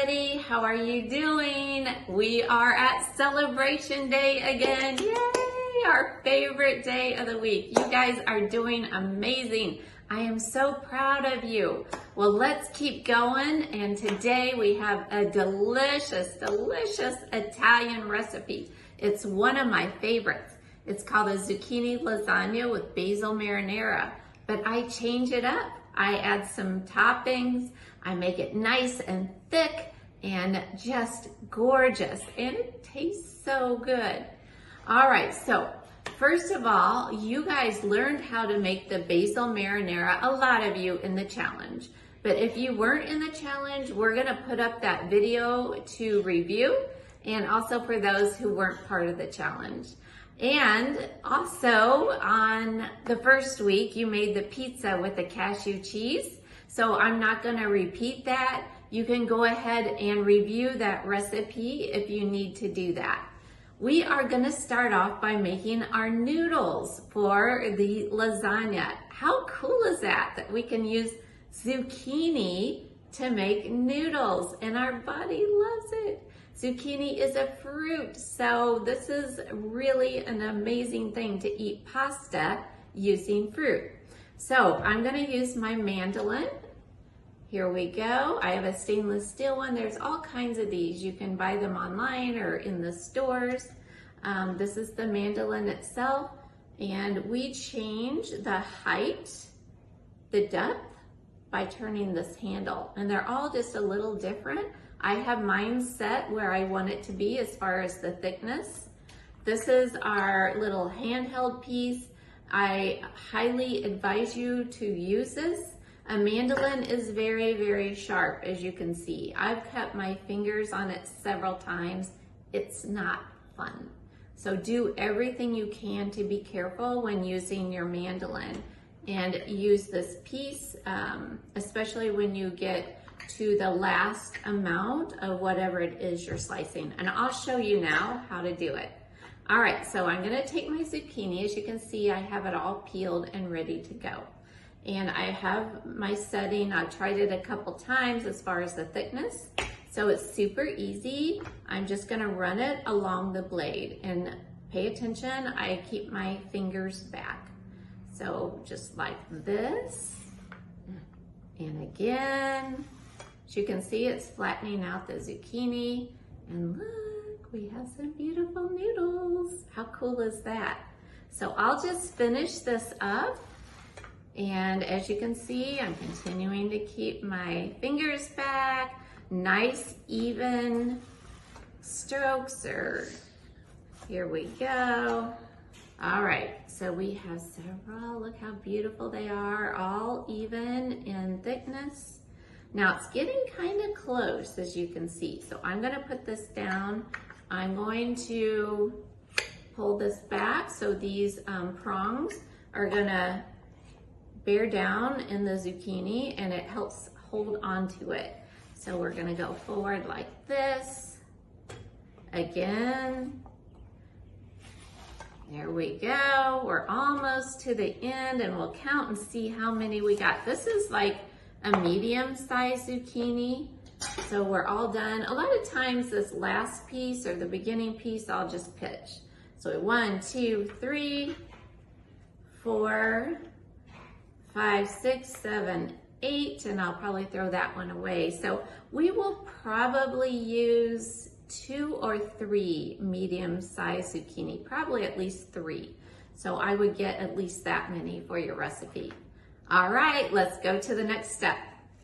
everybody. How are you doing? We are at Celebration Day again. Yay! Our favorite day of the week. You guys are doing amazing. I am so proud of you. Well, let's keep going. And today we have a delicious Italian recipe. It's one of my favorites. It's called a zucchini lasagna with basil marinara, but I change it up. I add some toppings. I make it nice and thick and just gorgeous, and it tastes so good. All right, so first of all, you guys learned how to make the basil marinara, a lot of you in the challenge. But if you weren't in the challenge, we're gonna put up that video to review, and also for those who weren't part of the challenge. And also on the first week, you made the pizza with the cashew cheese. So I'm not gonna repeat that. You can go ahead and review that recipe if you need to do that. We are gonna start off by making our noodles for the lasagna. How cool is that we can use zucchini to make noodles, and our body loves it. Zucchini is a fruit, so this is really an amazing thing to eat pasta using fruit. So I'm gonna use my mandolin. Here we go. I have a stainless steel one. There's all kinds of these. You can buy them online or in the stores. This is the mandolin itself, and we change the height, the depth, by turning this handle, and they're all just a little different. I have mine set where I want it to be as far as the thickness. This is our little handheld piece. I highly advise you to use this. A mandolin is very sharp, as you can see. I've cut my fingers on it several times. It's not fun. So do everything you can to be careful when using your mandolin, and use this piece, especially when you get to the last amount of whatever it is you're slicing. And I'll show you now how to do it. All right, so I'm gonna take my zucchini. As you can see, I have it all peeled and ready to go. And I have my setting. I've tried it a couple times as far as the thickness. So it's super easy. I'm just gonna run it along the blade, and pay attention, I keep my fingers back. So just like this, and again. As you can see, it's flattening out the zucchini, and look, we have some beautiful noodles. How cool is that? So I'll just finish this up, and as you can see, I'm continuing to keep my fingers back, nice even strokes, or here we go. All right, so we have several. Look how beautiful they are, all even in thickness. Now it's getting kind of close, as you can see. So I'm gonna put this down. I'm going to pull this back so these prongs are gonna bear down in the zucchini, and it helps hold onto it. So we're gonna go forward like this. Again. There we go. We're almost to the end, and we'll count and see how many we got. This is like a medium-sized zucchini, so we're all done. A lot of times this last piece or the beginning piece, I'll just pitch. So 1, 2, 3, 4, 5, 6, 7, 8, and I'll probably throw that one away. So we will probably use 2 or 3 medium-sized zucchini, probably at least 3. So I would get at least that many for your recipe. All right, let's go to the next step.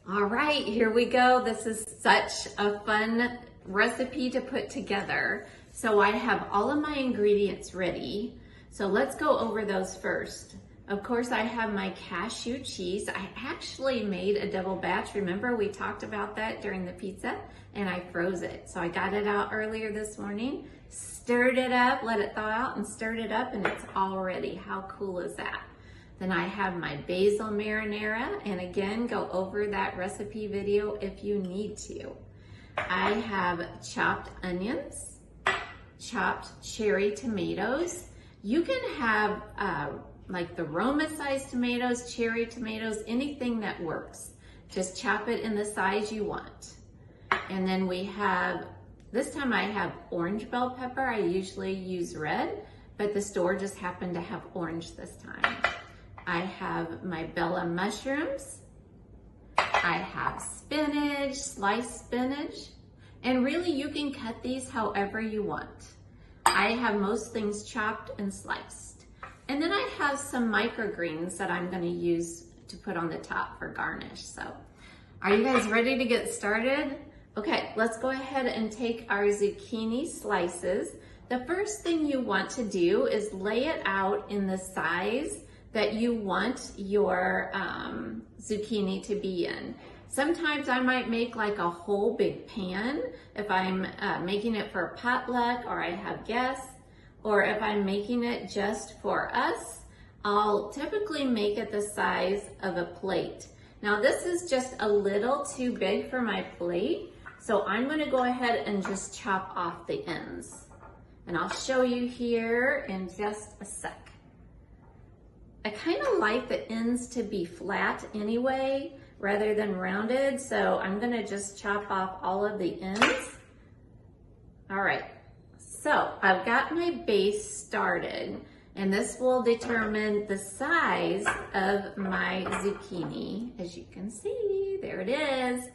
All right, here we go. This is such a fun recipe to put together. So I have all of my ingredients ready. So let's go over those first. Of course, I have my cashew cheese. I actually made a double batch. Remember, we talked about that during the pizza, and I froze it. So I got it out earlier this morning, stirred it up, let it thaw out, and stirred it up, and it's all ready. How cool is that? Then I have my basil marinara, and again, go over that recipe video if you need to. I have chopped onions, chopped cherry tomatoes. You can have like the Roma-sized tomatoes, cherry tomatoes, anything that works. Just chop it in the size you want. And then we have, this time I have orange bell pepper. I usually use red, but the store just happened to have orange this time. I have my bella mushrooms. I have spinach, sliced spinach. And really you can cut these however you want. I have most things chopped and sliced. And then I have some microgreens that I'm gonna use to put on the top for garnish. So, are you guys ready to get started? Okay, let's go ahead and take our zucchini slices. The first thing you want to do is lay it out in the size that you want your zucchini to be in. Sometimes I might make like a whole big pan if I'm making it for a potluck or I have guests, or if I'm making it just for us, I'll typically make it the size of a plate. Now this is just a little too big for my plate, so I'm gonna go ahead and just chop off the ends. And I'll show you here in just a sec. I kind of like the ends to be flat anyway, rather than rounded, so I'm gonna just chop off all of the ends. All right, so I've got my base started, and this will determine the size of my zucchini. As you can see, there it is.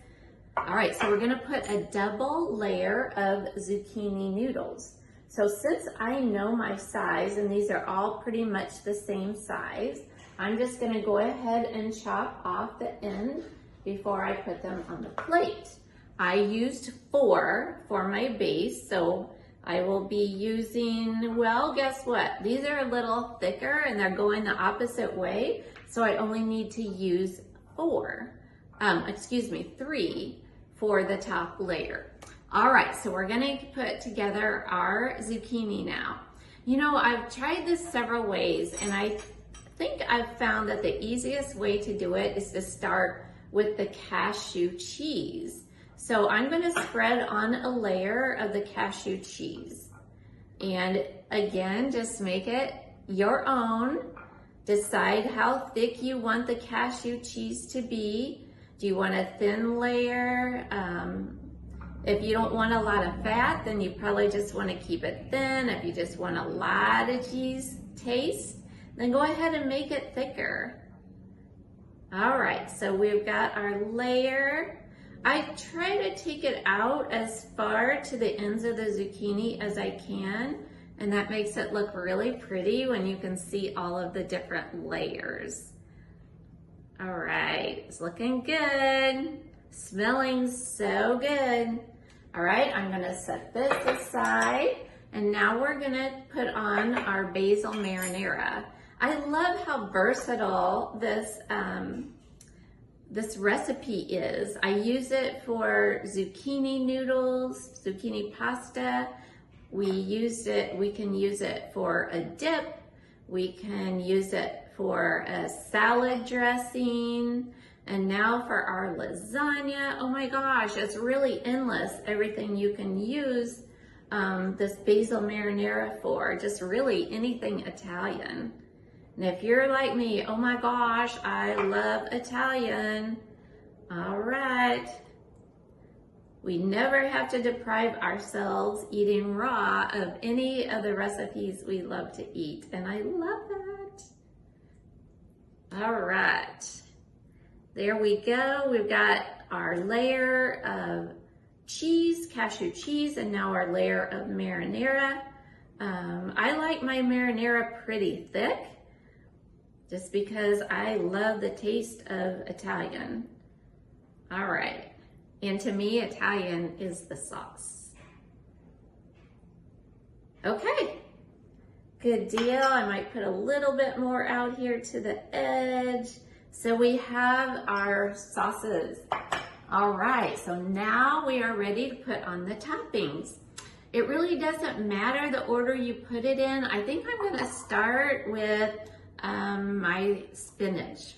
All right, so we're gonna put a double layer of zucchini noodles. So since I know my size, and these are all pretty much the same size, I'm just gonna go ahead and chop off the end before I put them on the plate. I used 4 for my base, so I will be using, well, guess what? These are a little thicker and they're going the opposite way, so I only need to use 3 for the top layer. All right, so we're gonna put together our zucchini now. You know, I've tried this several ways, and I think I've found that the easiest way to do it is to start with the cashew cheese. So I'm gonna spread on a layer of the cashew cheese. And again, just make it your own. Decide how thick you want the cashew cheese to be. Do you want a thin layer? If you don't want a lot of fat, then you probably just want to keep it thin. If you just want a lot of cheese taste, then go ahead and make it thicker. All right, so we've got our layer. I try to take it out as far to the ends of the zucchini as I can, and that makes it look really pretty when you can see all of the different layers. All right, it's looking good. Smelling so good. All right, I'm gonna set this aside, and now we're gonna put on our basil marinara. I love how versatile this recipe is. I use it for zucchini noodles, zucchini pasta. We can use it for a dip. We can use it for a salad dressing. And now for our lasagna. Oh my gosh, it's really endless, everything you can use this basil marinara for, just really anything Italian. And if you're like me, oh my gosh, I love Italian. All right. We never have to deprive ourselves eating raw of any of the recipes we love to eat, and I love that. All right. There we go. We've got our layer of cheese, cashew cheese, and now our layer of marinara. I like my marinara pretty thick, just because I love the taste of Italian. All right. And to me, Italian is the sauce. Okay. Good deal. I might put a little bit more out here to the edge. So we have our sauces. All right, so now we are ready to put on the toppings. It really doesn't matter the order you put it in. I think I'm gonna start with my spinach.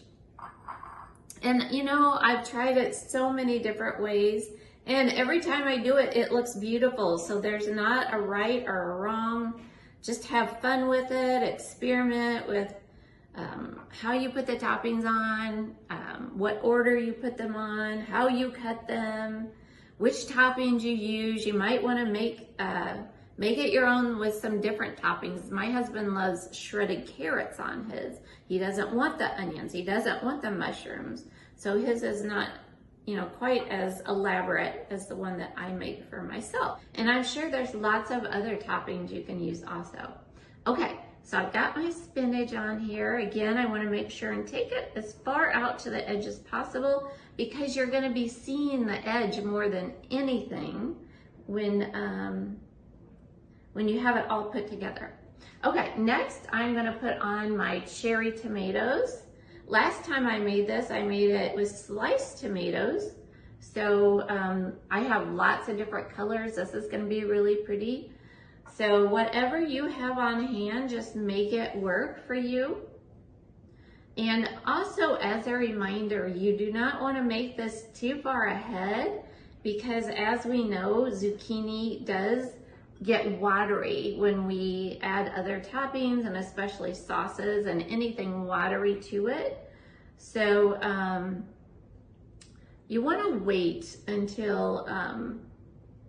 And you know, I've tried it so many different ways, and every time I do it, it looks beautiful. So there's not a right or a wrong. Just have fun with it, experiment with how you put the toppings on, what order you put them on, how you cut them, which toppings you use. You might want to make it your own with some different toppings. My husband loves shredded carrots on his. He doesn't want the onions. He doesn't want the mushrooms. So his is not, you know, quite as elaborate as the one that I make for myself. And I'm sure there's lots of other toppings you can use also. Okay, so I've got my spinach on here. Again, I want to make sure and take it as far out to the edge as possible because you're going to be seeing the edge more than anything when you have it all put together. Okay, next I'm going to put on my cherry tomatoes. Last time I made this, I made it with sliced tomatoes. So I have lots of different colors. This is going to be really pretty. So whatever you have on hand, just make it work for you. And also, as a reminder, you do not want to make this too far ahead because, as we know, zucchini does get watery when we add other toppings and especially sauces and anything watery to it. So you want to wait until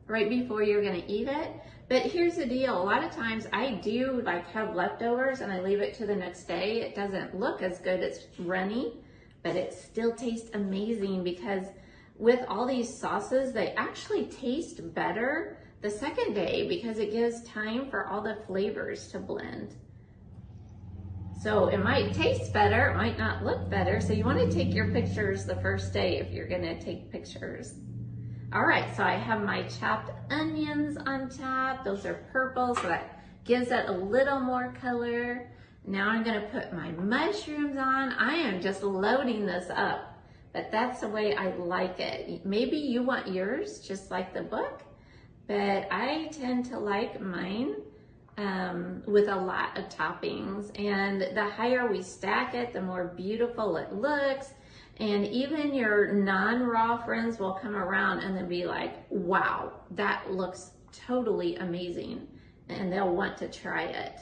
right before you're going to eat it. But here's the deal. A lot of times I do like have leftovers and I leave it to the next day. It doesn't look as good. It's runny, but it still tastes amazing because with all these sauces, they actually taste better the second day because it gives time for all the flavors to blend. So it might taste better, it might not look better. So you want to take your pictures the first day if you're going to take pictures. All right, so I have my chopped onions on top. Those are purple, so that gives it a little more color. Now I'm going to put my mushrooms on. I am just loading this up, but that's the way I like it. Maybe you want yours just like the book, but I tend to like mine with a lot of toppings. And the higher we stack it, the more beautiful it looks. And even your non-raw friends will come around and then be like, wow, that looks totally amazing. And they'll want to try it.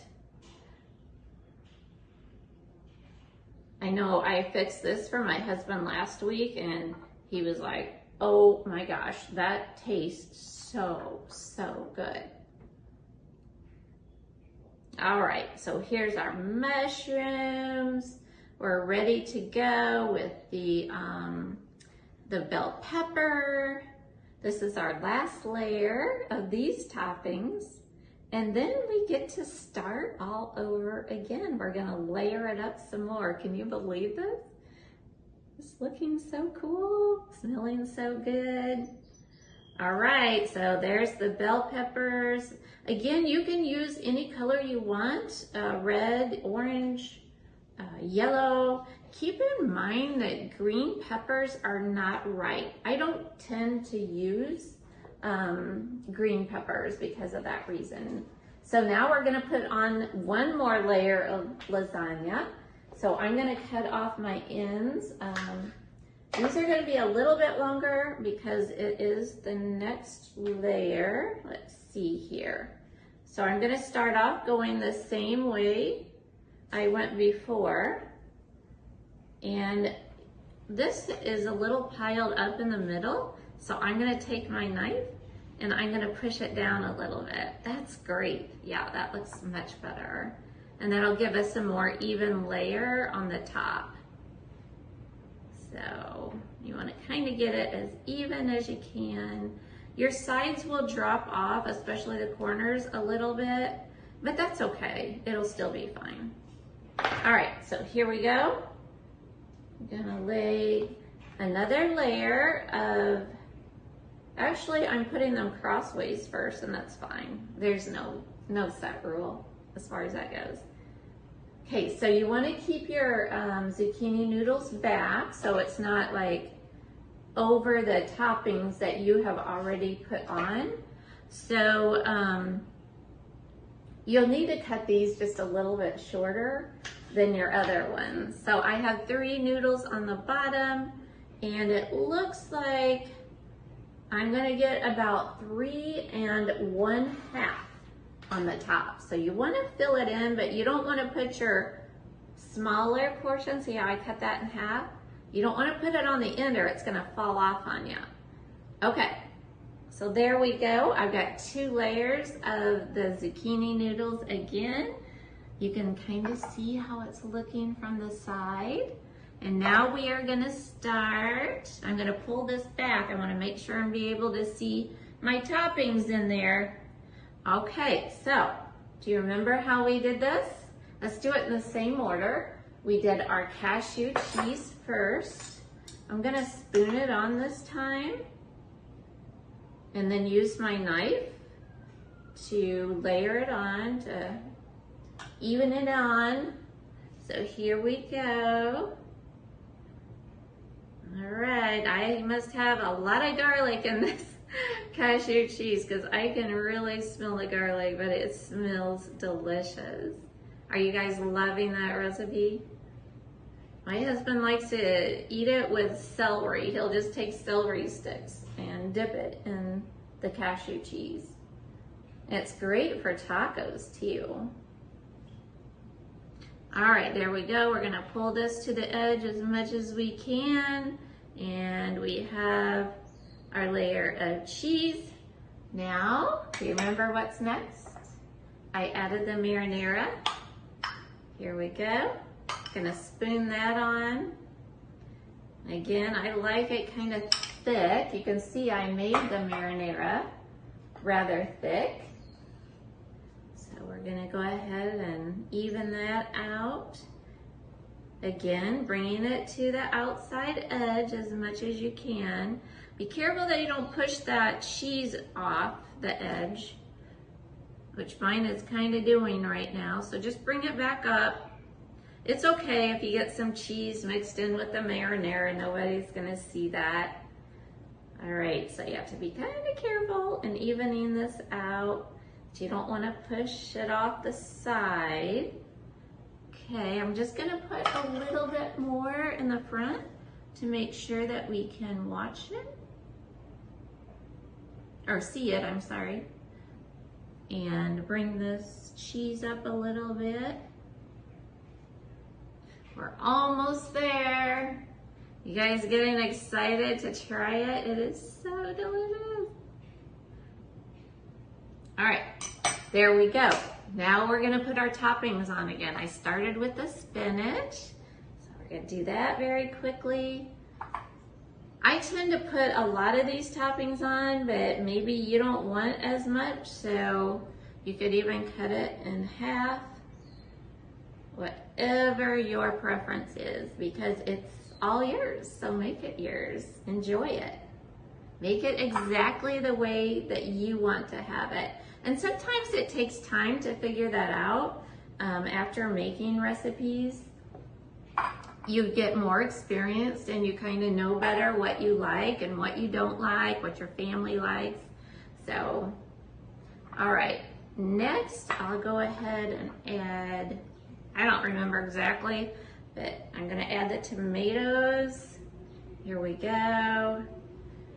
I know I fixed this for my husband last week and he was like, oh my gosh, that tastes so, so good. All right, so here's our mushrooms. We're ready to go with the bell pepper. This is our last layer of these toppings. And then we get to start all over again. We're gonna layer it up some more. Can you believe this? It's looking so cool, smelling so good. All right, so there's the bell peppers. Again, you can use any color you want, red, orange, yellow. Keep in mind that green peppers are not right. I don't tend to use green peppers because of that reason. So now we're gonna put on one more layer of lasagna. So I'm gonna cut off my ends. These are gonna be a little bit longer because it is the next layer. Let's see here. So I'm gonna start off going the same way I went before. And this is a little piled up in the middle. So I'm gonna take my knife and I'm gonna push it down a little bit. That's great. Yeah, that looks much better. And that'll give us a more even layer on the top. So you wanna kind of get it as even as you can. Your sides will drop off, especially the corners a little bit, but that's okay. It'll still be fine. All right, so here we go. I'm gonna lay another layer of, actually I'm putting them crossways first and that's fine. There's no set rule as far as that goes. Okay, so you wanna keep your zucchini noodles back so it's not like over the toppings that you have already put on. So you'll need to cut these just a little bit shorter than your other ones. So I have 3 noodles on the bottom and it looks like I'm gonna get about 3 1/2 on the top. So you wanna fill it in, but you don't wanna put your smaller portion, see how I cut that in half? You don't wanna put it on the end or it's gonna fall off on you. Okay, So there we go. I've got 2 layers of the zucchini noodles again. You can kind of see how it's looking from the side. And now we are gonna start. I'm gonna pull this back. I wanna make sure and be able to see my toppings in there. Okay, so do you remember how we did this? Let's do it in the same order. We did our cashew cheese first. I'm gonna spoon it on this time and then use my knife to layer it on, to even it on. So here we go. All right, I must have a lot of garlic in this cashew cheese because I can really smell the garlic, but it smells delicious. Are you guys loving that recipe? My husband likes to eat it with celery. He'll just take celery sticks and dip it in the cashew cheese. It's great for tacos too. All right, there we go. We're gonna pull this to the edge as much as we can. And we have our layer of cheese. Now, do you remember what's next? I added the marinara. Here we go. Gonna spoon that on. Again, I like it kind of thick. You can see I made the marinara rather thick. So we're gonna go ahead and even that out. Again, bringing it to the outside edge as much as you can. Be careful that you don't push that cheese off the edge, which mine is kind of doing right now. So just bring it back up. It's okay if you get some cheese mixed in with the marinara. Nobody's gonna see that. All right, so you have to be kind of careful in evening this out. You don't want to push it off the side. Okay, I'm just gonna put a little bit more in the front to make sure that we can watch it, or see it, I'm sorry. And bring this cheese up a little bit. We're almost there. You guys getting excited to try it? It is so delicious. All right, there we go. Now we're gonna put our toppings on again. I started with the spinach, so we're gonna do that very quickly. I tend to put a lot of these toppings on, but maybe you don't want as much, so you could even cut it in half, whatever your preference is, because it's all yours, so make it yours. Enjoy it. Make it exactly the way that you want to have it. And sometimes it takes time to figure that out. After making recipes, you get more experienced and you kind of know better what you like and what you don't like, what your family likes. So, all right, next I'll go ahead and add, I don't remember exactly, but I'm gonna add the tomatoes. Here we go.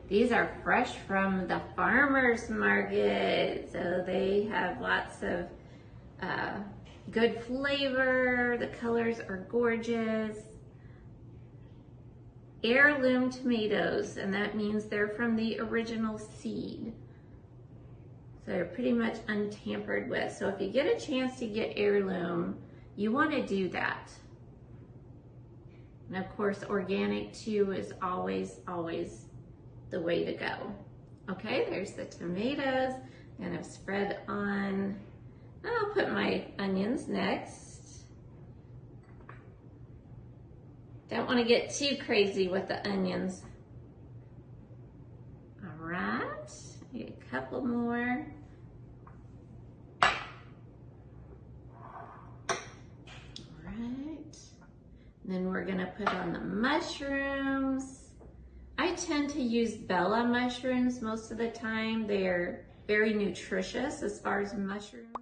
These are fresh from the farmer's market, so they have lots of good flavor. The colors are gorgeous. Heirloom tomatoes, and that means they're from the original seed. So they're pretty much untampered with. So if you get a chance to get heirloom, you want to do that. And of course, organic too is always, always the way to go. Okay, there's the tomatoes. I'm gonna spread on, I'll put my onions next. Don't wanna get too crazy with the onions. All right, get a couple more. All right, then we're gonna put on the mushrooms. I tend to use Bella mushrooms most of the time. They're very nutritious as far as mushrooms.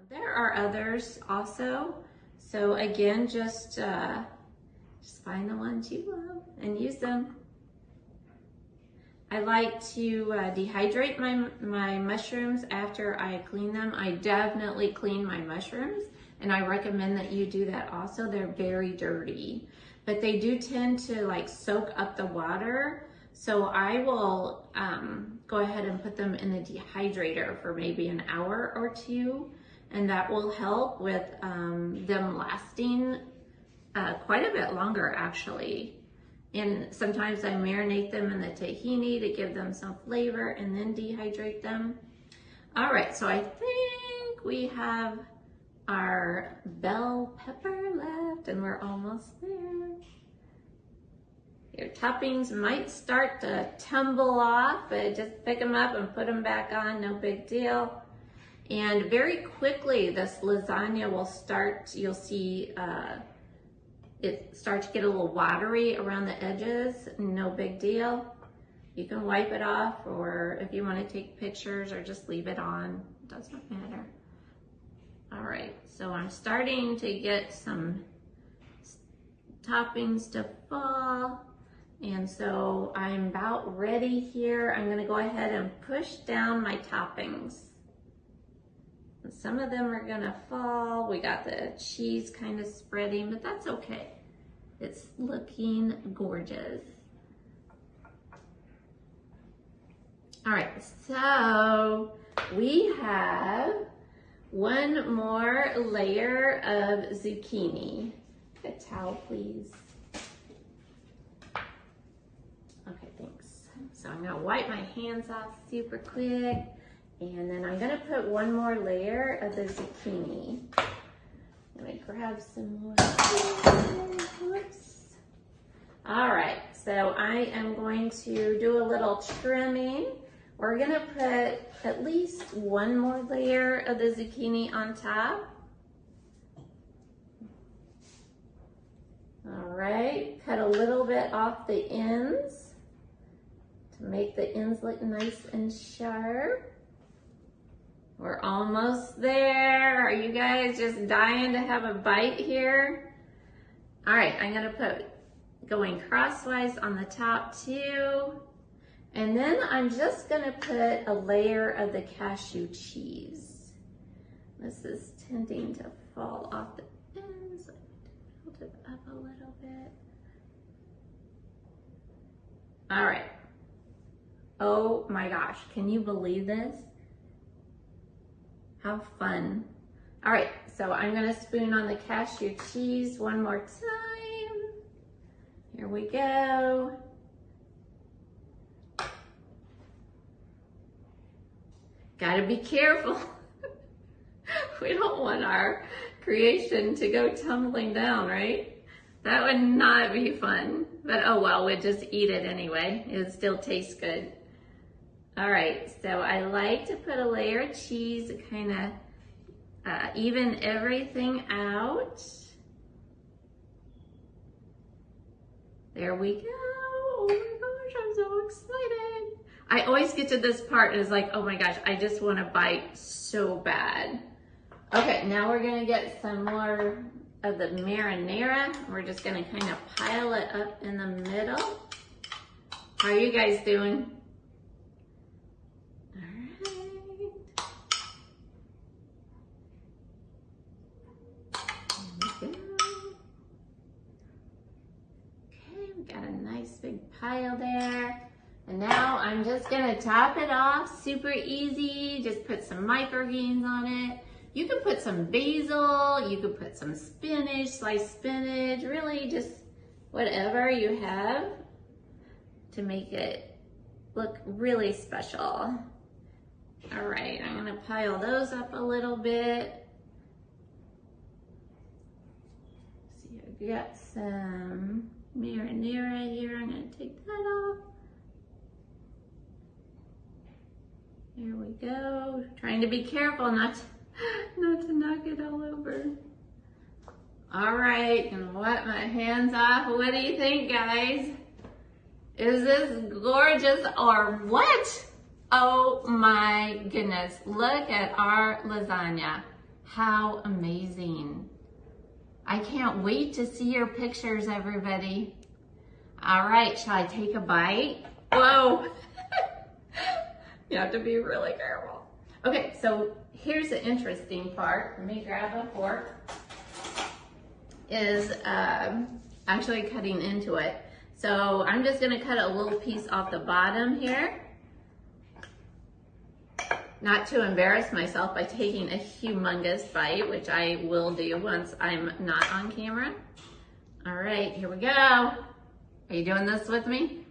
There are others also. So again, just find the ones you love and use them. I like to dehydrate my mushrooms after I clean them. I definitely clean my mushrooms, and I recommend that you do that also. They're very dirty, but they do tend to like soak up the water. So I will go ahead and put them in the dehydrator for maybe an hour or two, and that will help with them lasting quite a bit longer actually. And sometimes I marinate them in the tahini to give them some flavor and then dehydrate them. All right, so I think we have our bell pepper left and we're almost there. Your toppings might start to tumble off, but just pick them up and put them back on, no big deal. And very quickly, this lasagna will start, you'll see it start to get a little watery around the edges, no big deal. You can wipe it off, or if you want to take pictures or just leave it on, it doesn't matter. All right, so I'm starting to get some toppings to fall. And so I'm about ready here. I'm gonna go ahead and push down my toppings. And some of them are gonna fall. We got the cheese kind of spreading, but that's okay. It's looking gorgeous. All right, so we have one more layer of zucchini. A towel, please. Okay, thanks. So I'm gonna wipe my hands off super quick, and then I'm gonna put one more layer of the zucchini. Let me grab some more. Whoops. All right, so I am going to do a little trimming. We're gonna put at least one more layer of the zucchini on top. All right, cut a little bit off the ends to make the ends look nice and sharp. We're almost there. Are you guys just dying to have a bite here? All right, I'm gonna put going crosswise on the top too. And then I'm just gonna put a layer of the cashew cheese. This is tending to fall off the ends. Hold it up a little bit. All right. Oh my gosh, can you believe this? How fun. All right, so I'm gonna spoon on the cashew cheese one more time. Here we go. Gotta be careful. We don't want our creation to go tumbling down, right? That would not be fun, but oh well, we'd just eat it anyway. It would still taste good. All right, so I like to put a layer of cheese to kind of even everything out. There we go. Oh my gosh, I'm so excited. I always get to this part and it's like, oh my gosh, I just want to bite so bad. Okay, now we're gonna get some more of the marinara. We're just gonna kind of pile it up in the middle. How are you guys doing? All right. There we go. Okay, we got a nice big pile there. And now I'm just gonna top it off, super easy. Just put some microgreens on it. You can put some basil, you could put some spinach, sliced spinach, really just whatever you have to make it look really special. All right, I'm gonna pile those up a little bit. See, I've got some marinara here. I'm gonna take that off. There we go. Trying to be careful not to knock it all over. All right, gonna wipe my hands off. What do you think, guys? Is this gorgeous or what? Oh my goodness, look at our lasagna. How amazing. I can't wait to see your pictures, everybody. All right, shall I take a bite? Whoa. You have to be really careful. Okay, so here's the interesting part. Let me grab a fork. Is actually cutting into it. So I'm just gonna cut a little piece off the bottom here. Not to embarrass myself by taking a humongous bite, which I will do once I'm not on camera. All right, here we go. Are you doing this with me?